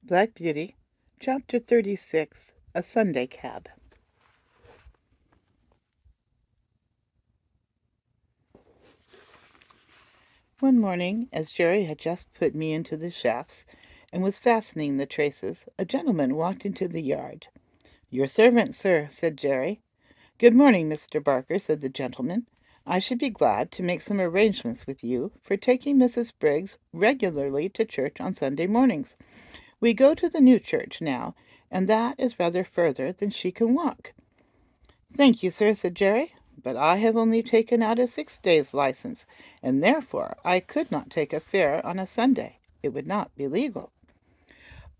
Black Beauty, Chapter 36, A Sunday Cab. One morning, as Jerry had just put me into the shafts and was fastening the traces, a gentleman walked into the yard. "Your servant, sir," said Jerry. "Good morning, Mr. Barker," said the gentleman. "I should be glad to make some arrangements with you for taking Mrs. Briggs regularly to church on Sunday mornings. We go to the new church now, and that is rather further than she can walk." "Thank you, sir," said Jerry, "but I have only taken out a 6 days' license, and therefore I could not take a fare on a Sunday. It would not be legal."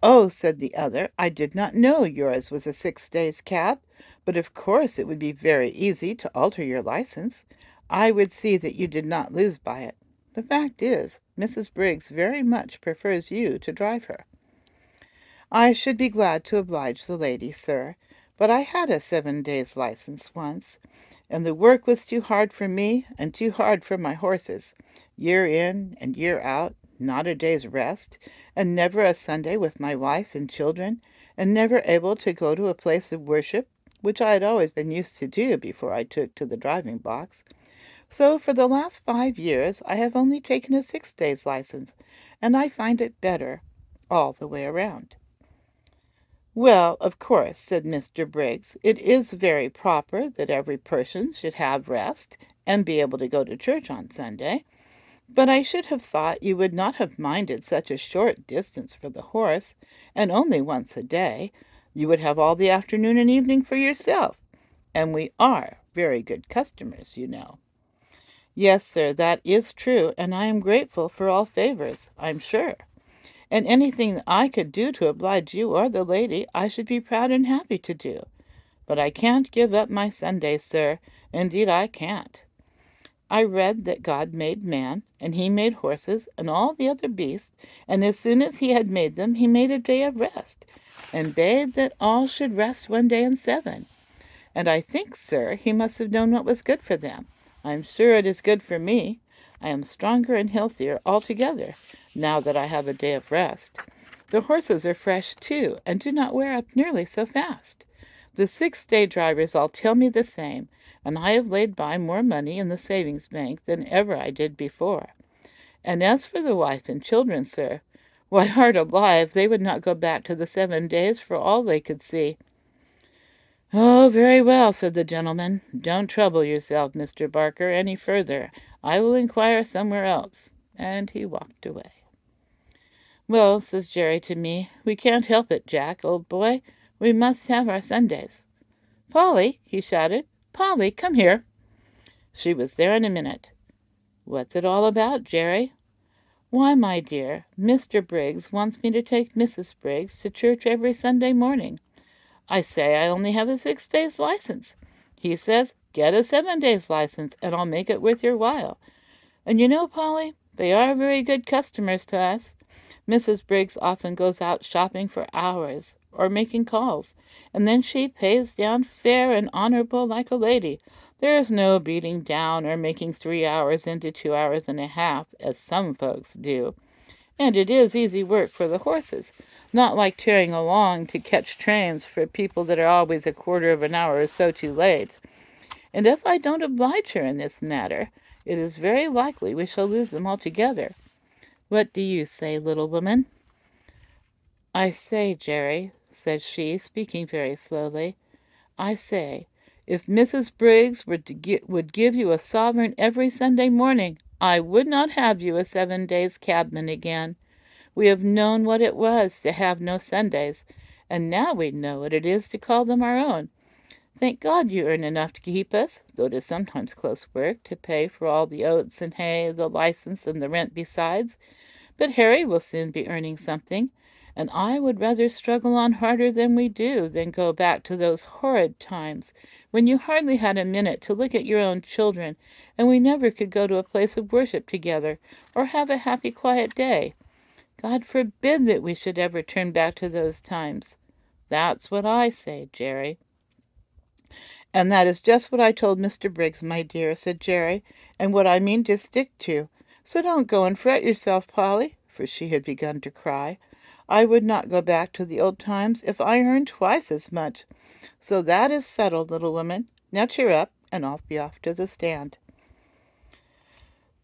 "Oh," said the other, "I did not know yours was a 6 days' cab, but of course it would be very easy to alter your license. I would see that you did not lose by it. The fact is, Mrs. Briggs very much prefers you to drive her." "I should be glad to oblige the lady, sir, but I had a 7 days' license once, and the work was too hard for me and too hard for my horses. Year in and year out, not a day's rest, and never a Sunday with my wife and children, and never able to go to a place of worship, which I had always been used to do before I took to the driving box. So for the last 5 years I have only taken a 6 days' license, and I find it better all the way around." "Well, of course," said Mr. Briggs, "it is very proper that every person should have rest, and be able to go to church on Sunday. But I should have thought you would not have minded such a short distance for the horse, and only once a day. You would have all the afternoon and evening for yourself, and we are very good customers, you know." "Yes, sir, that is true, and I am grateful for all favors, I'm sure. And anything that I could do to oblige you or the lady, I should be proud and happy to do. But I can't give up my Sundays, sir. Indeed I can't. I read that God made man, and he made horses, and all the other beasts, and as soon as he had made them, he made a day of rest, and bade that all should rest one day in 7. And I think, sir, he must have known what was good for them. I am sure it is good for me. I am stronger and healthier altogether, now that I have a day of rest. The horses are fresh, too, and do not wear up nearly so fast. The 6 day drivers all tell me the same, and I have laid by more money in the savings bank than ever I did before. And as for the wife and children, sir, why, heart alive, they would not go back to the 7 days for all they could see." "Oh, very well," said the gentleman. "Don't trouble yourself, Mr. Barker, any further. I will inquire somewhere else." And he walked away. "Well," says Jerry to me, "we can't help it, Jack, old boy. We must have our Sundays. Polly," he shouted, "Polly, come here." She was there in a minute. "What's it all about, Jerry?" "Why, my dear, Mr. Briggs wants me to take Mrs. Briggs to church every Sunday morning. I say I only have a 6 days' license. He says, 'Get a 7 days' license, and I'll make it worth your while.' And you know, Polly, they are very good customers to us. Mrs. Briggs often goes out shopping for hours, or making calls, and then she pays down fair and honorable like a lady. There is no beating down or making 3 hours into 2 hours and a half, as some folks do. And it is easy work for the horses, not like tearing along to catch trains for people that are always a quarter of an hour or so too late. And if I don't oblige her in this matter, it is very likely we shall lose them altogether. What do you say, little woman?" "I say, Jerry," said she, speaking very slowly, "I say, if Mrs. Briggs would give you a sovereign every Sunday morning, I would not have you a 7 days' cabman again. We have known what it was to have no Sundays, and now we know what it is to call them our own. Thank God you earn enough to keep us, though it is sometimes close work to pay for all the oats and hay, the license, and the rent besides. But Harry will soon be earning something, and I would rather struggle on harder than we do than go back to those horrid times when you hardly had a minute to look at your own children, and we never could go to a place of worship together, or have a happy quiet day. God forbid that we should ever turn back to those times. That's what I say, Jerry." "And that is just what I told Mr. Briggs, my dear," said Jerry, "and what I mean to stick to. So don't go and fret yourself, Polly," for she had begun to cry. I would not go back to the old times if I earned twice as much. So that is settled, little woman. Now cheer up, and I'll be off to the stand."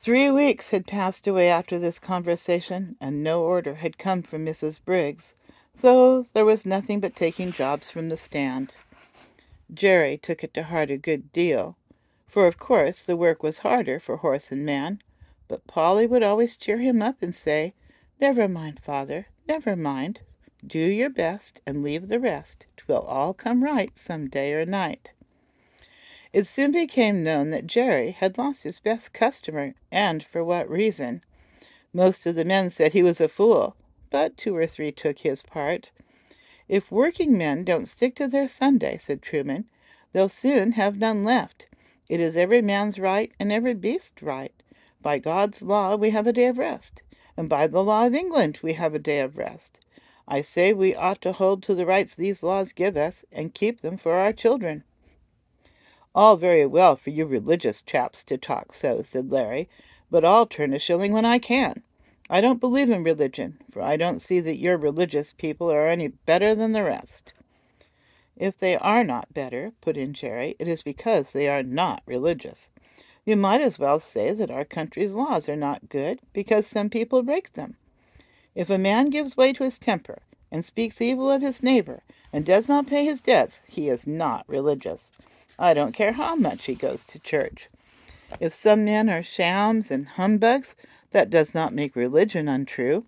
3 weeks had passed away after this conversation, and no order had come from Mrs. Briggs, so there was nothing but taking jobs from the stand. Jerry took it to heart a good deal, for of course the work was harder for horse and man, but Polly would always cheer him up and say, "Never mind, father, never mind. Do your best and leave the rest. 'Twill all come right some day or night." It soon became known that Jerry had lost his best customer, and for what reason. Most of the men said he was a fool, but 2 or 3 took his part. "If working men don't stick to their Sunday," said Truman, "they'll soon have none left. It is every man's right and every beast's right. By God's law we have a day of rest, and by the law of England we have a day of rest. I say we ought to hold to the rights these laws give us, and keep them for our children." "All very well for you religious chaps to talk so," said Larry, "but I'll turn a shilling when I can. I don't believe in religion, for I don't see that your religious people are any better than the rest." "If they are not better," put in Jerry, "it is because they are not religious. You might as well say that our country's laws are not good, because some people break them. If a man gives way to his temper, and speaks evil of his neighbor, and does not pay his debts, he is not religious. I don't care how much he goes to church. If some men are shams and humbugs, that does not make religion untrue.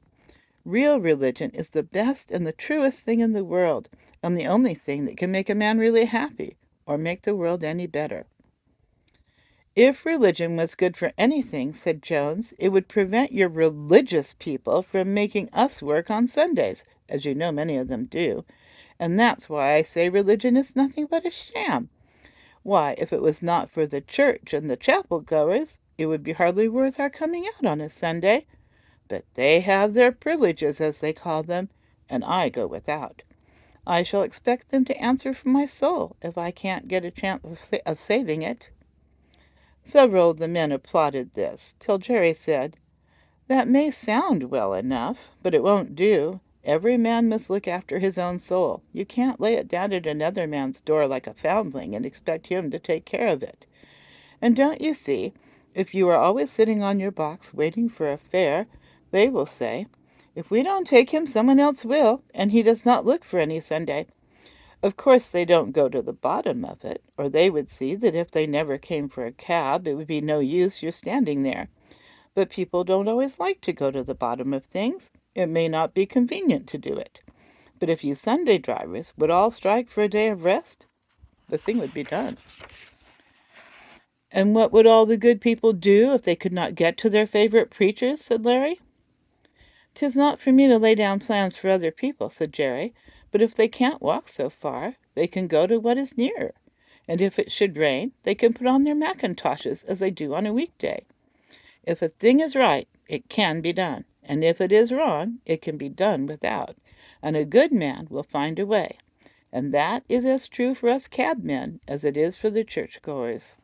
Real religion is the best and the truest thing in the world, and the only thing that can make a man really happy, or make the world any better." "If religion was good for anything," said Jones, "it would prevent your religious people from making us work on Sundays, as you know many of them do. And that's why I say religion is nothing but a sham. Why, if it was not for the church and the chapel goers, it would be hardly worth our coming out on a Sunday. But they have their privileges, as they call them, and I go without. I shall expect them to answer for my soul if I can't get a chance of saving it." Several of the men applauded this, till Jerry said, "That may sound well enough, but it won't do. Every man must look after his own soul. You can't lay it down at another man's door like a foundling and expect him to take care of it. And don't you see, if you are always sitting on your box waiting for a fare, they will say, 'If we don't take him, someone else will, and he does not look for any Sunday.' Of course they don't go to the bottom of it, or they would see that if they never came for a cab, it would be no use your standing there. But people don't always like to go to the bottom of things. It may not be convenient to do it. But if you Sunday drivers would all strike for a day of rest, the thing would be done." "And what would all the good people do if they could not get to their favorite preachers?" said Larry. "'Tis not for me to lay down plans for other people," said Jerry, "but if they can't walk so far, they can go to what is nearer. And if it should rain, they can put on their mackintoshes as they do on a weekday. If a thing is right, it can be done, and if it is wrong, it can be done without, and a good man will find a way. And that is as true for us cabmen as it is for the churchgoers."